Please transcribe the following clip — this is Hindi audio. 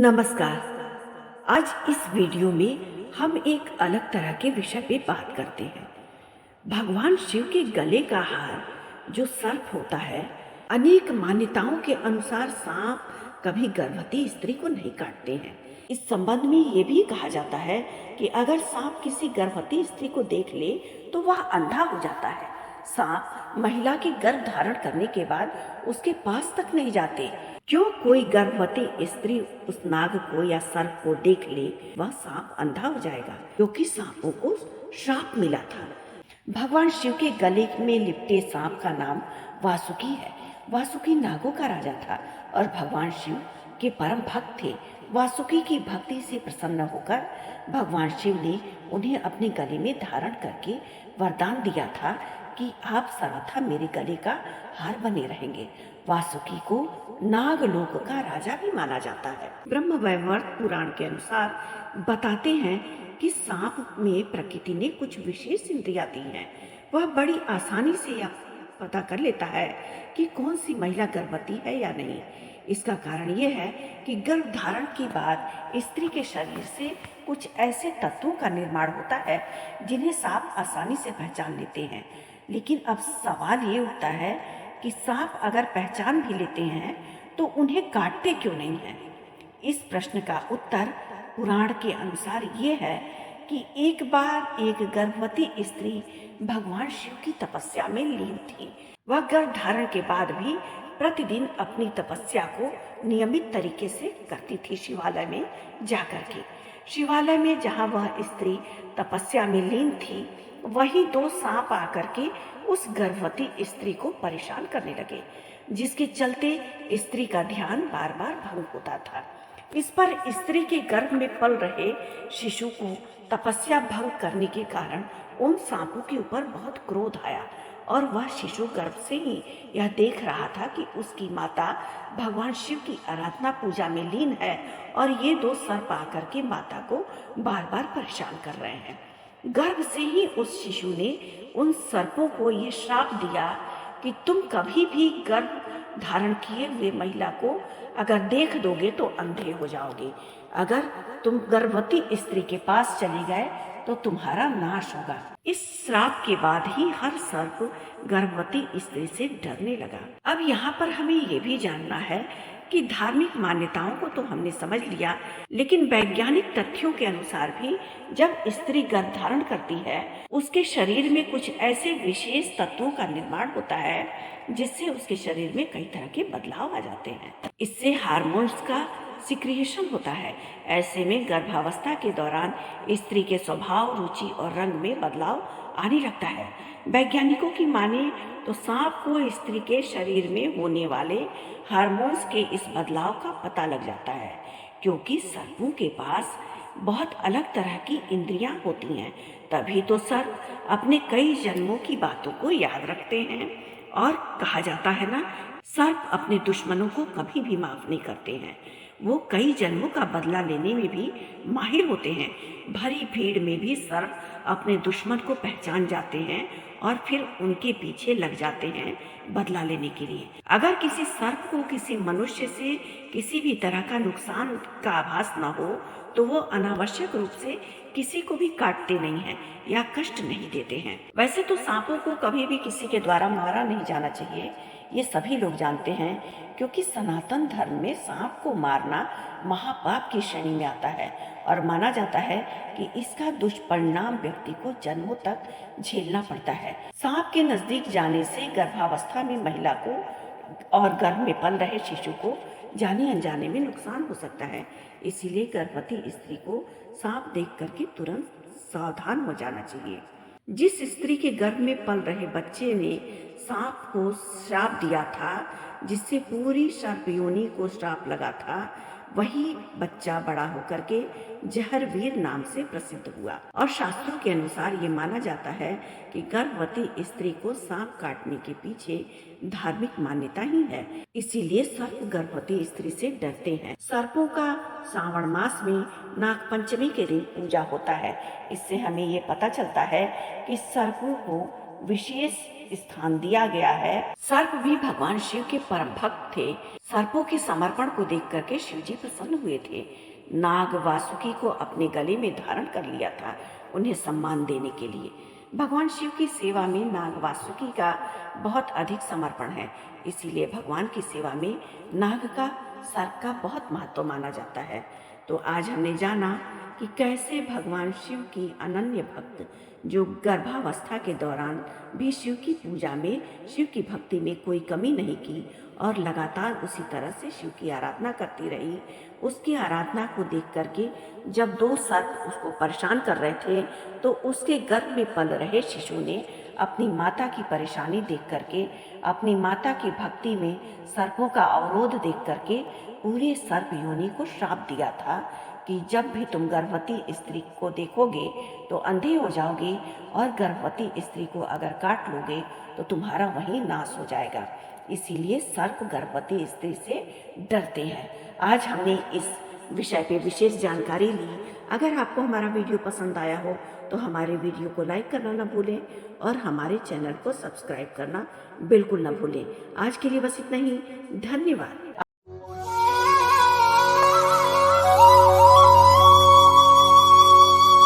नमस्कार। आज इस वीडियो में हम एक अलग तरह के विषय पे बात करते हैं। भगवान शिव के गले का हार जो सर्प होता है, अनेक मान्यताओं के अनुसार सांप कभी गर्भवती स्त्री को नहीं काटते हैं। इस संबंध में ये भी कहा जाता है कि अगर सांप किसी गर्भवती स्त्री को देख ले तो वह अंधा हो जाता है। सांप महिला के गर्भ धारण करने के बाद उसके पास तक नहीं जाते। क्यों कोई गर्भवती स्त्री उस नाग को या सर्प को देख ले वह सांप अंधा हो जाएगा, क्योंकि सांपों को श्राप मिला था। भगवान शिव के गले में लिपटे सांप का नाम वासुकी है। वासुकी नागों का राजा था और भगवान शिव के परम भक्त थे। वासुकी की भक्ति से प्रसन्न होकर भगवान शिव ने उन्हें अपने गले में धारण करके वरदान दिया था कि आप सर्वथा मेरे गले का हार बने रहेंगे। वासुकी को नागलोक का राजा भी माना जाता है। ब्रह्म वैवर्त पुराण के अनुसार बताते हैं कि सांप में प्रकृति ने कुछ विशेष इंद्रियां दी हैं। वह बड़ी आसानी से यह पता कर लेता है कि कौन सी महिला गर्भवती है या नहीं। इसका कारण यह है कि गर्भ धारण के बाद स्त्री के शरीर से कुछ ऐसे तत्वों का निर्माण होता है जिन्हें सांप आसानी से पहचान लेते हैं। लेकिन अब सवाल ये उठता है कि सांप अगर पहचान भी लेते हैं तो उन्हें काटते क्यों नहीं हैं? इस प्रश्न का उत्तर पुराण के अनुसार ये है कि एक बार एक गर्भवती स्त्री भगवान शिव की तपस्या में लीन थी। वह गर्भ धारण के बाद भी प्रतिदिन अपनी तपस्या को नियमित तरीके से करती थी। शिवालय में जाकर के शिवालय में जहाँ वह स्त्री तपस्या में लीन थी, वहीं दो सांप आकर के उस गर्भवती स्त्री को परेशान करने लगे, जिसके चलते स्त्री का ध्यान बार बार भंग होता था। इस पर स्त्री के गर्भ में पल रहे शिशु को तपस्या भंग करने के कारण उन सांपों के ऊपर बहुत क्रोध आया और वह शिशु गर्भ से ही यह देख रहा था कि उसकी माता भगवान शिव की आराधना पूजा में लीन है और ये दो सर्प आकर के माता को बार बार परेशान कर रहे हैं। गर्भ से ही उस शिशु ने उन सर्पों को ये श्राप दिया कि तुम कभी भी गर्भ धारण किए हुए महिला को अगर देख दोगे तो अंधे हो जाओगे। अगर तुम गर्भवती स्त्री के पास चले गए तो तुम्हारा नाश होगा। इस श्राप के बाद ही हर सर्प गर्भवती स्त्री से डरने लगा। अब यहाँ पर हमें ये भी जानना है कि धार्मिक मान्यताओं को तो हमने समझ लिया, लेकिन वैज्ञानिक तथ्यों के अनुसार भी जब स्त्री गर्भ धारण करती है उसके शरीर में कुछ ऐसे विशेष तत्वों का निर्माण होता है जिससे उसके शरीर में कई तरह के बदलाव आ जाते हैं। इससे हार्मोन्स का सिक्रिएशन होता है। ऐसे में गर्भावस्था के दौरान स्त्री के स्वभाव, रुचि और रंग में बदलाव आने लगता है। वैज्ञानिकों की माने तो सांप को स्त्री के शरीर में होने वाले हार्मोन्स के इस बदलाव का पता लग जाता है, क्योंकि सर्पों के पास बहुत अलग तरह की इंद्रियां होती हैं। तभी तो सर्प अपने कई जन्मों की बातों को याद रखते हैं। और कहा जाता है ना, सर्प अपने दुश्मनों को कभी भी माफ नहीं करते हैं। वो कई जन्मों का बदला लेने में भी माहिर होते हैं। भरी भीड़ में भी सर्प अपने दुश्मन को पहचान जाते हैं और फिर उनके पीछे लग जाते हैं बदला लेने के लिए। अगर किसी सर्प को किसी मनुष्य से किसी भी तरह का नुकसान का आभास न हो तो वो अनावश्यक रूप से किसी को भी काटते नहीं हैं या कष्ट नहीं देते हैं। वैसे तो सांपों को कभी भी किसी के द्वारा मारा नहीं जाना चाहिए, ये सभी लोग जानते हैं, क्योंकि सनातन धर्म में सांप को मारना महापाप की श्रेणी में आता है और माना जाता है कि इसका दुष्परिणाम व्यक्ति को जन्मों तक झेलना पड़ता है। सांप के नजदीक जाने से गर्भावस्था में महिला को और गर्भ में पल रहे शिशु को जाने अनजाने में नुकसान हो सकता है। इसीलिए गर्भवती स्त्री को सांप देख करके तुरंत सावधान हो जाना चाहिए। जिस स्त्री के गर्भ में पल रहे बच्चे ने सांप को श्राप दिया था, जिससे पूरी सर्प योनि को श्राप लगा था, वही बच्चा बड़ा होकर के जहरवीर नाम से प्रसिद्ध हुआ। और शास्त्रों के अनुसार ये माना जाता है कि गर्भवती स्त्री को सांप काटने के पीछे धार्मिक मान्यता ही है। इसीलिए सर्प गर्भवती स्त्री से डरते हैं। सर्पों का श्रावण मास में नाग पंचमी के दिन पूजा होता है। इससे हमें ये पता चलता है कि सर्पों को विशेष स्थान दिया गया है। सर्प भी भगवान शिव के परम भक्त थे। सर्पों के समर्पण को देख करके शिव जी प्रसन्न हुए थे। नाग वासुकी को अपने गले में धारण कर लिया था, उन्हें सम्मान देने के लिए। भगवान शिव की सेवा में नाग वासुकी का बहुत अधिक समर्पण है, इसीलिए भगवान की सेवा में नाग का, सर्प का बहुत महत्व माना जाता है। तो आज हमने जाना कि कैसे भगवान शिव की अनन्य भक्त जो गर्भावस्था के दौरान भी शिव की पूजा में, शिव की भक्ति में कोई कमी नहीं की और लगातार उसी तरह से शिव की आराधना करती रही। उसकी आराधना को देख करके जब 2 सर्प उसको परेशान कर रहे थे तो उसके गर्भ में पल रहे शिशु ने अपनी माता की परेशानी देख करके, अपनी माता की भक्ति में सर्पों का अवरोध देख करके पूरे सर्प योनि को श्राप दिया था कि जब भी तुम गर्भवती स्त्री को देखोगे तो अंधे हो जाओगे और गर्भवती स्त्री को अगर काट लोगे तो तुम्हारा वहीं नाश हो जाएगा। इसीलिए सर्प गर्भवती स्त्री से डरते हैं। आज हमने इस विषय पे विशेष जानकारी ली। अगर आपको हमारा वीडियो पसंद आया हो तो हमारे वीडियो को लाइक करना न भूलें और हमारे चैनल को सब्सक्राइब करना बिल्कुल न भूलें। आज के लिए बस इतना ही। धन्यवाद।